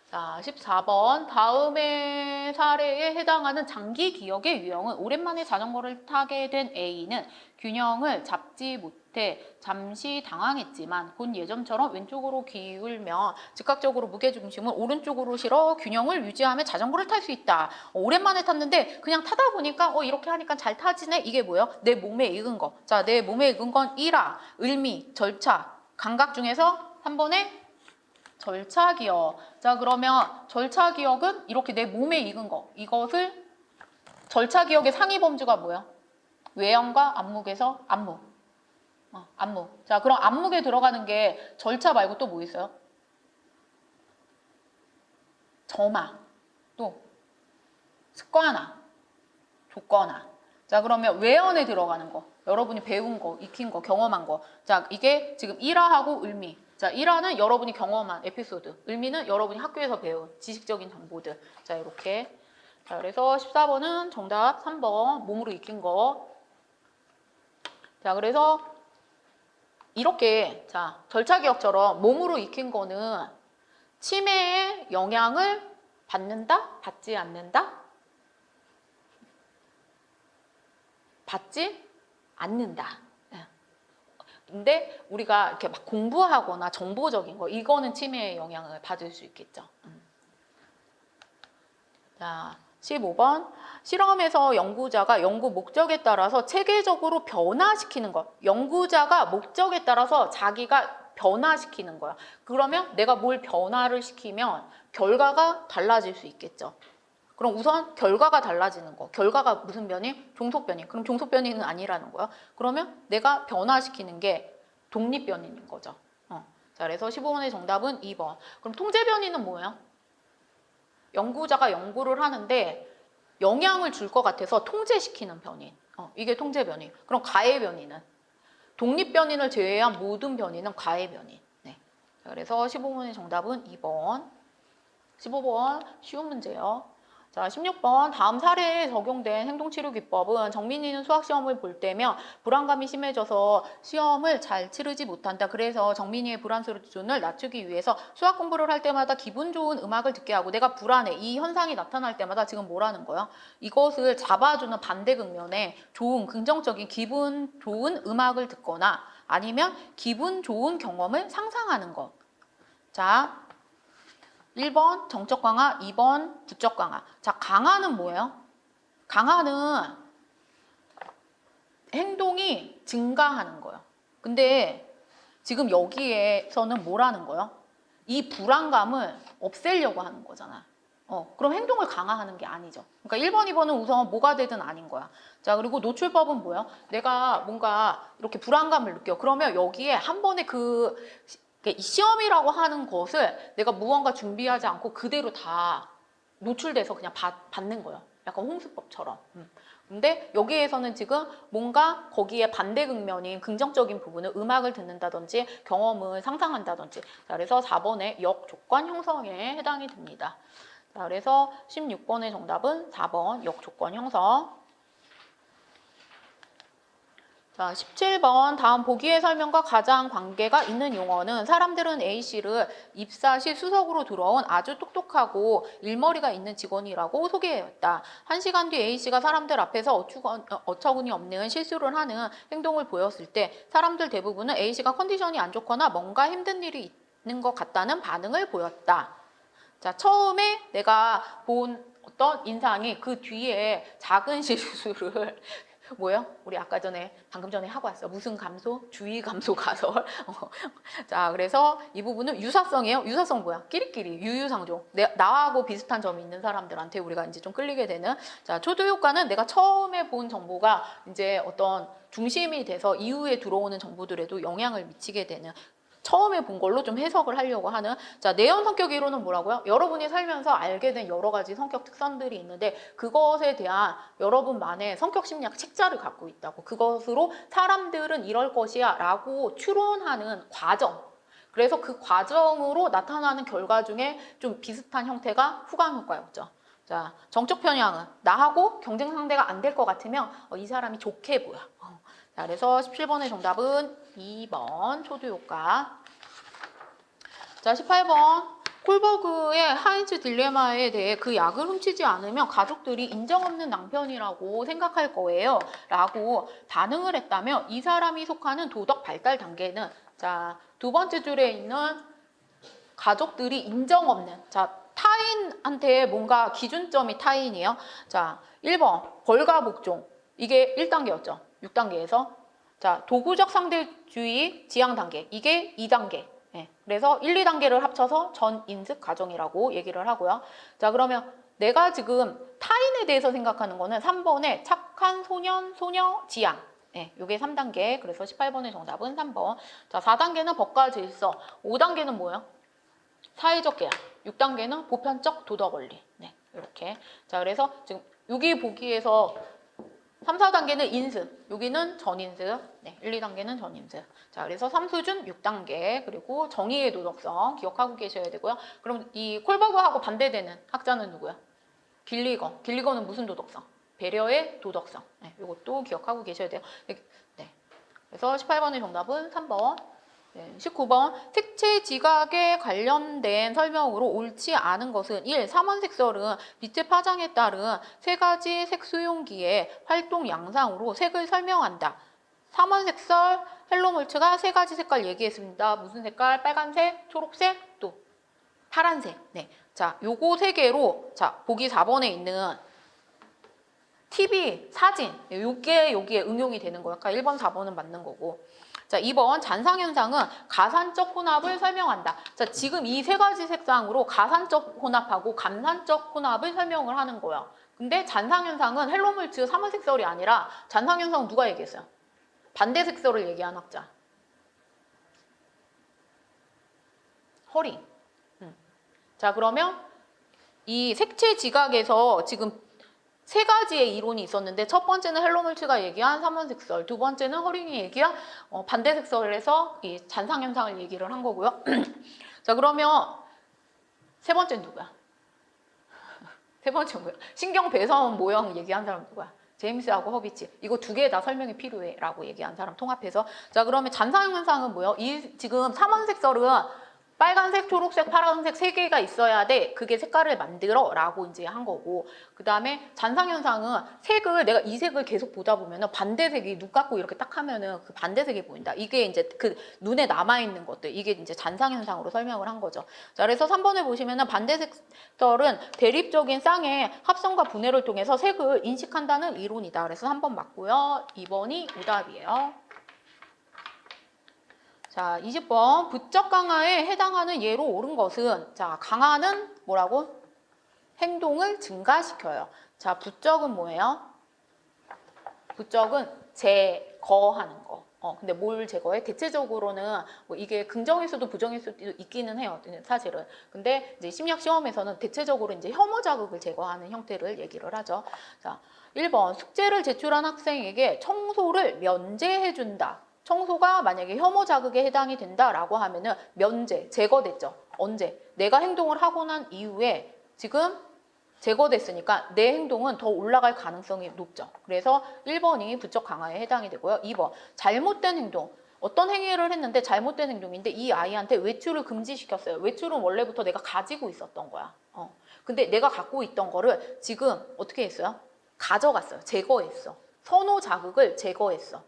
자, 14번. 다음의 사례에 해당하는 장기 기억의 유형은 오랜만에 자전거를 타게 된 A는 균형을 잡지 못해 잠시 당황했지만 곧 예전처럼 왼쪽으로 기울며 즉각적으로 무게중심을 오른쪽으로 실어 균형을 유지하며 자전거를 탈 수 있다. 오랜만에 탔는데 그냥 타다 보니까 이렇게 하니까 잘 타지네. 이게 뭐예요? 내 몸에 익은 거. 자, 내 몸에 익은 건 일화, 을미, 절차, 감각 중에서 한 번에 절차기억. 자, 그러면 절차기억은 이렇게 내 몸에 익은 거. 이것을 절차기억의 상위 범주가 뭐야? 외형과 안목에서 안목. 안목. 자, 그럼 안목에 들어가는 게 절차 말고 또 뭐 있어요? 점화. 또 습관화. 조건화. 자, 그러면 외연에 들어가는 거. 여러분이 배운 거, 익힌 거, 경험한 거. 자, 이게 지금 일화하고 을미. 자, 일화는 여러분이 경험한 에피소드. 을미는 여러분이 학교에서 배운 지식적인 정보들. 자, 이렇게. 자, 그래서 14번은 정답 3번. 몸으로 익힌 거. 자, 그래서 이렇게, 자, 절차기억처럼 몸으로 익힌 거는 치매의 영향을 받는다? 받지 않는다? 받지 않는다. 근데 우리가 이렇게 막 공부하거나 정보적인 거, 이거는 치매의 영향을 받을 수 있겠죠. 자, 15번. 실험에서 연구자가 연구 목적에 따라서 체계적으로 변화시키는 것. 연구자가 목적에 따라서 자기가 변화시키는 거야. 그러면 내가 뭘 변화를 시키면 결과가 달라질 수 있겠죠. 그럼 우선 결과가 달라지는 거. 결과가 무슨 변이? 종속 변이. 그럼 종속 변이는 아니라는 거야. 그러면 내가 변화시키는 게 독립 변이인 거죠. 자, 그래서 15번의 정답은 2번. 그럼 통제 변이는 뭐예요? 연구자가 연구를 하는데 영향을 줄 것 같아서 통제시키는 변이. 이게 통제 변이. 그럼 가해 변이는? 독립 변이를 제외한 모든 변이는 가해 변이. 네. 자, 그래서 15번의 정답은 2번. 15번 쉬운 문제요. 자, 16번. 다음 사례에 적용된 행동치료기법은 정민이는 수학시험을 볼 때면 불안감이 심해져서 시험을 잘 치르지 못한다. 그래서 정민이의 불안 수준을 낮추기 위해서 수학 공부를 할 때마다 기분 좋은 음악을 듣게 하고 내가 불안해. 이 현상이 나타날 때마다 지금 뭐라는 거야? 이것을 잡아주는 반대 극면에 좋은 긍정적인 기분 좋은 음악을 듣거나 아니면 기분 좋은 경험을 상상하는 것. 자, 1번 정적 강화, 2번 부적 강화. 자, 강화는 뭐예요? 강화는 행동이 증가하는 거예요. 근데 지금 여기에서는 뭐라는 거예요? 이 불안감을 없애려고 하는 거잖아. 그럼 행동을 강화하는 게 아니죠. 그러니까 1번, 2번은 우선 뭐가 되든 아닌 거야. 자, 그리고 노출법은 뭐예요? 내가 뭔가 이렇게 불안감을 느껴. 그러면 여기에 한 번에 이 시험이라고 하는 것을 내가 무언가 준비하지 않고 그대로 다 노출돼서 그냥 받는 거예요. 약간 홍수법처럼. 근데 여기에서는 지금 뭔가 거기에 반대 극면인 긍정적인 부분을 음악을 듣는다든지 경험을 상상한다든지. 자, 그래서 4번의 역조건 형성에 해당이 됩니다. 자, 그래서 16번의 정답은 4번 역조건 형성. 자, 17번 다음 보기의 설명과 가장 관계가 있는 용어는 사람들은 A씨를 입사 시 수석으로 들어온 아주 똑똑하고 일머리가 있는 직원이라고 소개했다. 1시간 뒤 A씨가 사람들 앞에서 어처구니 없는 실수를 하는 행동을 보였을 때 사람들 대부분은 A씨가 컨디션이 안 좋거나 뭔가 힘든 일이 있는 것 같다는 반응을 보였다. 자, 처음에 내가 본 어떤 인상이 그 뒤에 작은 실수를 뭐예요? 우리 아까 전에 방금 전에 하고 왔어. 무슨 감소? 주의 감소 가설. 자, 그래서 이 부분은 유사성이에요. 유사성 뭐야? 끼리끼리 유유상종. 나하고 비슷한 점이 있는 사람들한테 우리가 이제 좀 끌리게 되는. 자, 초조 효과는 내가 처음에 본 정보가 이제 어떤 중심이 돼서 이후에 들어오는 정보들에도 영향을 미치게 되는. 처음에 본 걸로 좀 해석을 하려고 하는. 자, 내연 성격 이론은 뭐라고요? 여러분이 살면서 알게 된 여러 가지 성격 특성들이 있는데 그것에 대한 여러분만의 성격 심리학 책자를 갖고 있다고. 그것으로 사람들은 이럴 것이야 라고 추론하는 과정. 그래서 그 과정으로 나타나는 결과 중에 좀 비슷한 형태가 후광 효과였죠. 자, 정적 편향은 나하고 경쟁 상대가 안 될 것 같으면 이 사람이 좋게 보여. 자, 그래서 17번의 정답은 2번 초두효과. 자, 18번 콜버그의 하인츠 딜레마에 대해 그 약을 훔치지 않으면 가족들이 인정 없는 낭편이라고 생각할 거예요 라고 반응을 했다면 이 사람이 속하는 도덕 발달 단계는, 자, 두 번째 줄에 있는 가족들이 인정 없는, 자, 타인한테 뭔가 기준점이 타인이에요. 자, 1번 벌과 복종, 이게 1단계였죠. 6단계에서. 자, 도구적 상대주의 지향 단계, 이게 2단계. 네, 그래서 1, 2단계를 합쳐서 전인습 과정이라고 얘기를 하고요. 자, 그러면 내가 지금 타인에 대해서 생각하는 거는 3번의 착한 소년, 소녀 지향. 네, 이게 3단계. 그래서 18번의 정답은 3번. 자, 4단계는 법과 질서. 5단계는 뭐예요? 사회적 계약. 6단계는 보편적 도덕 원리. 네, 이렇게. 자, 그래서 지금 여기 보기에서 3, 4단계는 인습, 여기는 전인습, 네, 1, 2단계는 전인습. 자, 그래서 3수준 6단계, 그리고 정의의 도덕성 기억하고 계셔야 되고요. 그럼 이 콜버그하고 반대되는 학자는 누구야? 길리거. 길리거는 무슨 도덕성? 배려의 도덕성. 네, 이것도 기억하고 계셔야 돼요. 네. 그래서 18번의 정답은 3번. 네, 19번 색채 지각에 관련된 설명으로 옳지 않은 것은 1. 삼원색설은 빛의 파장에 따른 세 가지 색 수용기의 활동 양상으로 색을 설명한다. 삼원색설 헬로몰츠가 세 가지 색깔 얘기했습니다. 무슨 색깔? 빨간색, 초록색, 또 파란색. 네, 자, 요거 세 개로, 자, 보기 4번에 있는 TV, 사진, 요게 여기에 응용이 되는 거예요. 그러니까 1번, 4번은 맞는 거고. 자, 2번 잔상현상은 가산적 혼합을 설명한다. 자, 지금 이 세 가지 색상으로 가산적 혼합하고 감산적 혼합을 설명을 하는 거예요. 근데 잔상현상은 헬로몰츠 삼원색설이 아니라 잔상현상은 누가 얘기했어요? 반대색설을 얘기한 학자. 허링. 자, 그러면 이 색채 지각에서 지금 세 가지의 이론이 있었는데 첫 번째는 헬로몰츠가 얘기한 삼원색설, 두 번째는 허링이 얘기한 반대색설에서 이 잔상현상을 얘기를 한 거고요. 자, 그러면 세 번째는 누구야? 세 번째는 뭐야? 신경 배선 모형 얘기한 사람 누구야? 제임스하고 허비치. 이거 두 개 다 설명이 필요해 라고 얘기한 사람 통합해서. 자, 그러면 잔상현상은 뭐예요? 이 지금 삼원색설은 빨간색, 초록색, 파란색 세 개가 있어야 돼. 그게 색깔을 만들어 라고 이제 한 거고. 그 다음에 잔상현상은 색을 내가 이 색을 계속 보다 보면은 반대색이 눈 감고 이렇게 딱 하면은 그 반대색이 보인다. 이게 이제 그 눈에 남아있는 것들. 이게 이제 잔상현상으로 설명을 한 거죠. 자, 그래서 3번에 보시면은 반대색설은 대립적인 쌍의 합성과 분해를 통해서 색을 인식한다는 이론이다. 그래서 3번 맞고요. 2번이 오답이에요. 자, 20번 부적 강화에 해당하는 예로 옳은 것은, 자, 강화는 뭐라고? 행동을 증가시켜요. 자, 부적은 뭐예요? 부적은 제거하는 거. 근데 뭘 제거해? 대체적으로는 뭐 이게 긍정일 수도 부정일 수도 있기는 해요, 사실은. 근데 이제 심리학 시험에서는 대체적으로 이제 혐오 자극을 제거하는 형태를 얘기를 하죠. 자, 1번 숙제를 제출한 학생에게 청소를 면제해준다. 청소가 만약에 혐오 자극에 해당이 된다라고 하면은 면제, 제거됐죠. 언제? 내가 행동을 하고 난 이후에 지금 제거됐으니까 내 행동은 더 올라갈 가능성이 높죠. 그래서 1번이 부적 강화에 해당이 되고요. 2번, 잘못된 행동. 어떤 행위를 했는데 잘못된 행동인데 이 아이한테 외출을 금지시켰어요. 외출은 원래부터 내가 가지고 있었던 거야. 근데 내가 갖고 있던 거를 지금 어떻게 했어요? 가져갔어요. 제거했어. 선호 자극을 제거했어.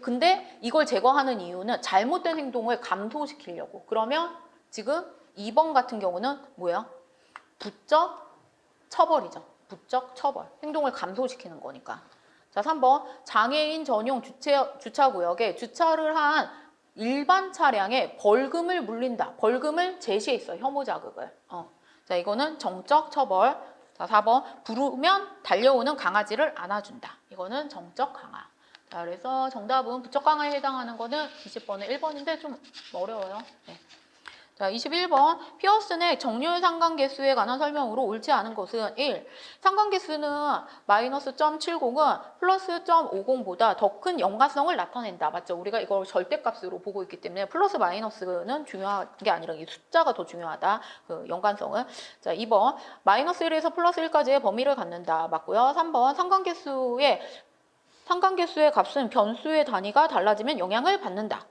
근데 이걸 제거하는 이유는 잘못된 행동을 감소시키려고. 그러면 지금 2번 같은 경우는 뭐예요? 부적 처벌이죠. 부적 처벌. 행동을 감소시키는 거니까. 자, 3번. 장애인 전용 주차구역에 주차를 한 일반 차량에 벌금을 물린다. 벌금을 제시했어. 혐오 자극을. 자, 이거는 정적 처벌. 자, 4번. 부르면 달려오는 강아지를 안아준다. 이거는 정적 강화. 자, 그래서 정답은 부적 강화에 해당하는 거는 20번에 1번인데 좀 어려워요. 네. 자, 21번. 피어슨의 정률 상관계수에 관한 설명으로 옳지 않은 것은 1. 상관계수는 마이너스 0.70은 플러스 0.50보다 더 큰 연관성을 나타낸다. 맞죠? 우리가 이걸 절대값으로 보고 있기 때문에 플러스 마이너스는 중요한 게 아니라 이 숫자가 더 중요하다. 그 연관성은. 자, 2번. 마이너스 1에서 플러스 1까지의 범위를 갖는다. 맞고요. 3번. 상관계수의 값은 변수의 단위가 달라지면 영향을 받는다.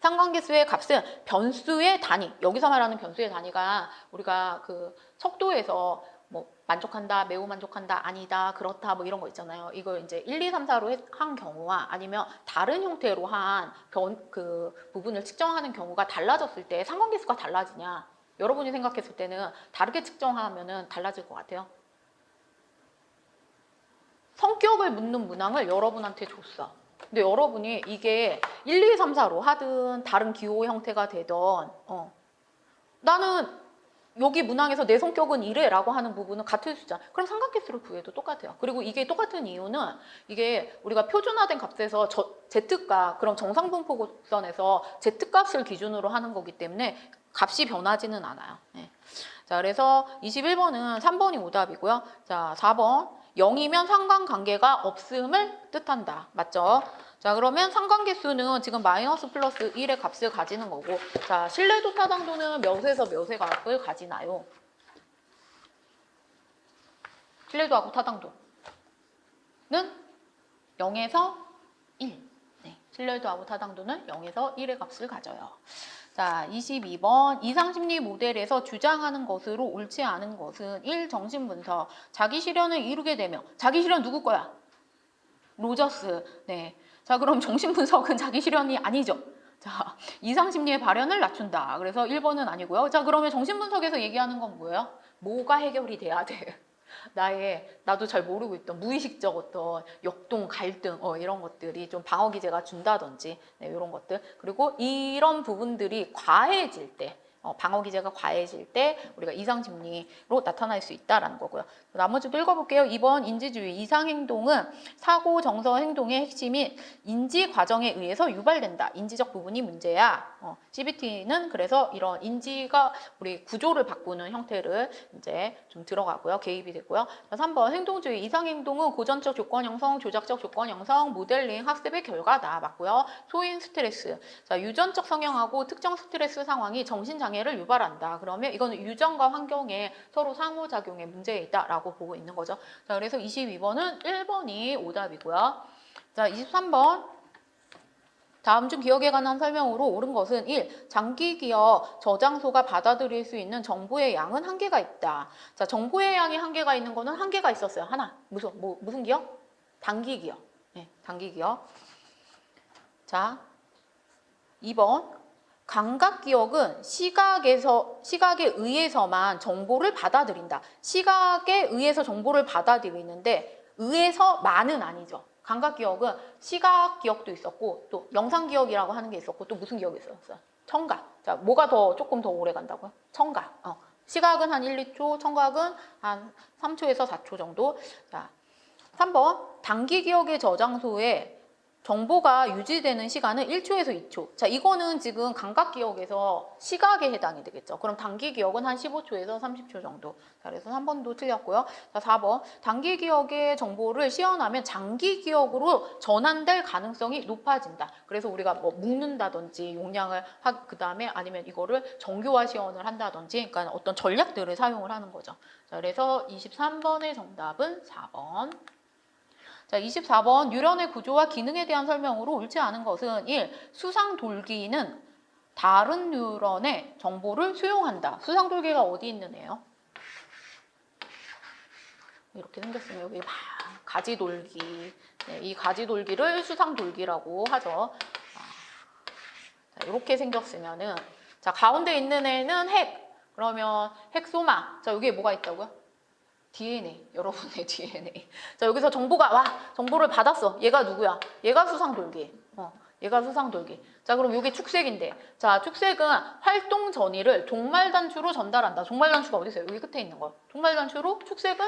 상관계수의 값은 변수의 단위, 여기서 말하는 변수의 단위가 우리가 그 척도에서 뭐 만족한다, 매우 만족한다, 아니다, 그렇다 뭐 이런 거 있잖아요. 이걸 이제 1, 2, 3, 4로 한 경우와 아니면 다른 형태로 한 그 부분을 측정하는 경우가 달라졌을 때 상관계수가 달라지냐? 여러분이 생각했을 때는 다르게 측정하면은 달라질 것 같아요. 성격을 묻는 문항을 여러분한테 줬어. 근데 여러분이 이게 1, 2, 3, 4로 하든 다른 기호 형태가 되든 나는 여기 문항에서 내 성격은 이래 라고 하는 부분은 같을 수 있잖아. 그럼 상관계수를 구해도 똑같아요. 그리고 이게 똑같은 이유는 이게 우리가 표준화된 값에서 Z값, 그럼 정상분포선에서 Z값을 기준으로 하는 거기 때문에 값이 변하지는 않아요. 네. 자, 그래서 21번은 3번이 오답이고요. 자, 4번. 0이면 상관관계가 없음을 뜻한다. 맞죠? 자, 그러면 상관계수는 지금 마이너스 플러스 1의 값을 가지는 거고, 자, 신뢰도 타당도는 몇에서 몇의 값을 가지나요? 신뢰도하고 타당도는 0에서 1. 네, 신뢰도하고 타당도는 0에서 1의 값을 가져요. 자, 22번. 이상심리 모델에서 주장하는 것으로 옳지 않은 것은 1. 정신분석. 자기 실현을 이루게 되면 자기 실현 누구 거야? 로저스. 네. 자, 그럼 정신분석은 자기 실현이 아니죠. 자, 이상심리의 발현을 낮춘다. 그래서 1번은 아니고요. 자, 그러면 정신분석에서 얘기하는 건 뭐예요? 뭐가 해결이 돼야 돼? 나도 잘 모르고 있던 무의식적 어떤 역동, 갈등 이런 것들이 좀 방어기제가 준다든지 네, 이런 것들. 그리고 이런 부분들이 과해질 때 방어기제가 과해질 때 우리가 이상심리로 나타날 수 있다라는 거고요. 나머지도 읽어볼게요. 2번 인지주의. 이상행동은 사고 정서 행동의 핵심인 인지 과정에 의해서 유발된다. 인지적 부분이 문제야. CBT는 그래서 이런 인지가 우리 구조를 바꾸는 형태를 이제 좀 들어가고요. 개입이 되고요. 3번 행동주의. 이상행동은 고전적 조건 형성, 조작적 조건 형성, 모델링, 학습의 결과다. 맞고요. 소인 스트레스. 자, 유전적 성향하고 특정 스트레스 상황이 정신장애 를 유발한다. 그러면 이거는 유전과 환경에 서로 상호작용에 문제 있다라고 보고 있는 거죠. 자, 그래서 22번은 1번이 오답이고요. 자, 23번. 다음 중 기억에 관한 설명으로 옳은 것은 1. 장기 기억 저장소가 받아들일 수 있는 정보의 양은 한계가 있다. 자, 정보의 양이 한계가 있는 거는 한계가 있었어요. 하나. 무슨 기억? 단기 기억. 네, 단기 기억. 자, 2번. 감각 기억은 시각에 의해서만 정보를 받아들인다. 시각에 의해서 정보를 받아들이는데 의해서만은 아니죠. 감각 기억은 시각 기억도 있었고 또 영상 기억이라고 하는 게 있었고 또 무슨 기억이 있었어요? 청각. 자, 뭐가 조금 더 오래 간다고요? 청각. 시각은 한 1, 2초, 청각은 한 3초에서 4초 정도. 자, 3번. 단기 기억의 저장소에 정보가 유지되는 시간은 1초에서 2초. 자, 이거는 지금 감각기억에서 시각에 해당이 되겠죠. 그럼 단기기억은 한 15초에서 30초 정도. 자, 그래서 3번도 틀렸고요. 자, 4번. 단기기억의 정보를 시연하면 장기기억으로 전환될 가능성이 높아진다. 그래서 우리가 뭐 묶는다든지 용량을 그 다음에 아니면 이거를 정교화 시연을 한다든지 그러니까 어떤 전략들을 사용을 하는 거죠. 자, 그래서 23번의 정답은 4번. 자, 24번 뉴런의 구조와 기능에 대한 설명으로 옳지 않은 것은 1. 수상돌기는 다른 뉴런의 정보를 수용한다. 수상돌기가 어디 있는 애요? 이렇게 생겼으면 여기 가지돌기. 네, 이 가지돌기를 수상돌기라고 하죠. 자, 이렇게 생겼으면은 자, 가운데 있는 애는 핵. 그러면 핵소마. 자, 여기에 뭐가 있다고요? DNA, 여러분의 DNA. 자, 여기서 정보를 받았어. 얘가 누구야? 얘가 수상돌기. 얘가 수상돌기. 자, 그럼 여기 축색인데. 자, 축색은 활동 전이를 종말단추로 전달한다. 종말단추가 어디 있어요? 여기 끝에 있는 거. 종말단추로, 축색은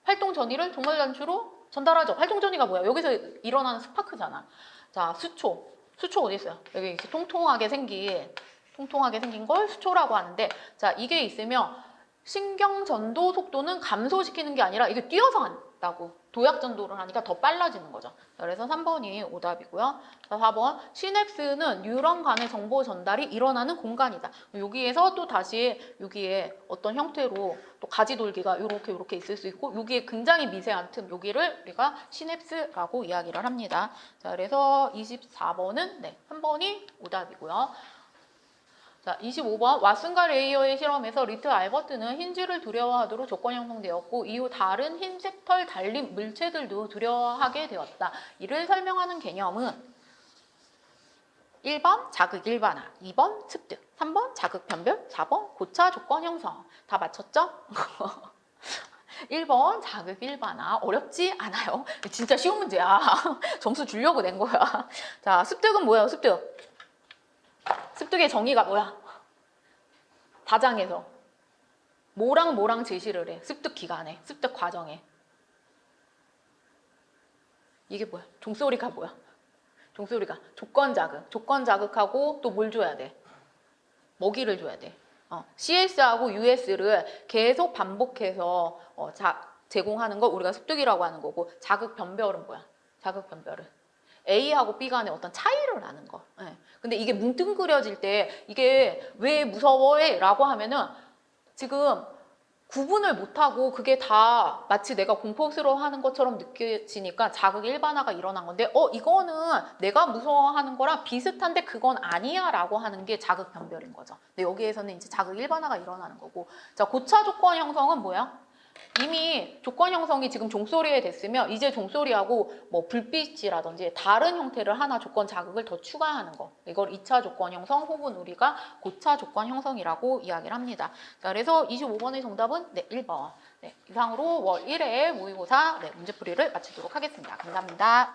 활동 전이를 종말단추로 전달하죠. 활동 전이가 뭐야? 여기서 일어나는 스파크잖아. 자, 수초. 수초 어디 있어요? 여기 이렇게 통통하게 생긴 걸 수초라고 하는데, 자, 이게 있으면 신경 전도 속도는 감소시키는 게 아니라 이게 뛰어서 한다고. 도약 전도를 하니까 더 빨라지는 거죠. 그래서 3번이 오답이고요. 자, 4번. 시냅스는 뉴런 간의 정보 전달이 일어나는 공간이다. 여기에서 또 다시 여기에 어떤 형태로 또 가지돌기가 이렇게 있을 수 있고 여기에 굉장히 미세한 틈, 여기를 우리가 시냅스라고 이야기를 합니다. 자, 그래서 24번은 3번이 오답이고요. 자, 25번. 왓슨과 레이어의 실험에서 리트 알버트는 흰쥐를 두려워하도록 조건 형성되었고 이후 다른 흰색 털 달린 물체들도 두려워하게 되었다. 이를 설명하는 개념은 1번 자극 일반화, 2번 습득, 3번 자극 변별, 4번 고차 조건 형성. 다 맞췄죠? 1번 자극 일반화. 어렵지 않아요. 진짜 쉬운 문제야. 점수 주려고 낸 거야. 자, 습득은 뭐예요? 습득. 습득의 정의가 뭐야? 다장에서 뭐랑 제시를 해. 습득 기간에, 습득 과정에. 이게 뭐야? 종소리가 뭐야? 종소리가 조건 자극. 조건 자극하고 또 뭘 줘야 돼? 먹이를 줘야 돼. CS하고 US를 계속 반복해서 제공하는 걸 우리가 습득이라고 하는 거고, 자극 변별은 뭐야? 자극 변별은 A하고 B 간의 어떤 차이를 아는 거. 네. 근데 이게 뭉뚱그려질 때 이게 왜 무서워해? 라고 하면은 지금 구분을 못하고 그게 다 마치 내가 공포스러워하는 것처럼 느껴지니까 자극 일반화가 일어난 건데 이거는 내가 무서워하는 거랑 비슷한데 그건 아니야 라고 하는 게 자극 변별인 거죠. 근데 여기에서는 이제 자극 일반화가 일어나는 거고, 자, 고차 조건 형성은 뭐야? 이미 조건 형성이 지금 종소리에 됐으면 이제 종소리하고 뭐 불빛이라든지 다른 형태를 하나 조건 자극을 더 추가하는 거, 이걸 2차 조건 형성 혹은 우리가 고차 조건 형성이라고 이야기를 합니다. 자, 그래서 25번의 정답은 1번. 이상으로 월 1회 모의고사 문제풀이를 마치도록 하겠습니다. 감사합니다.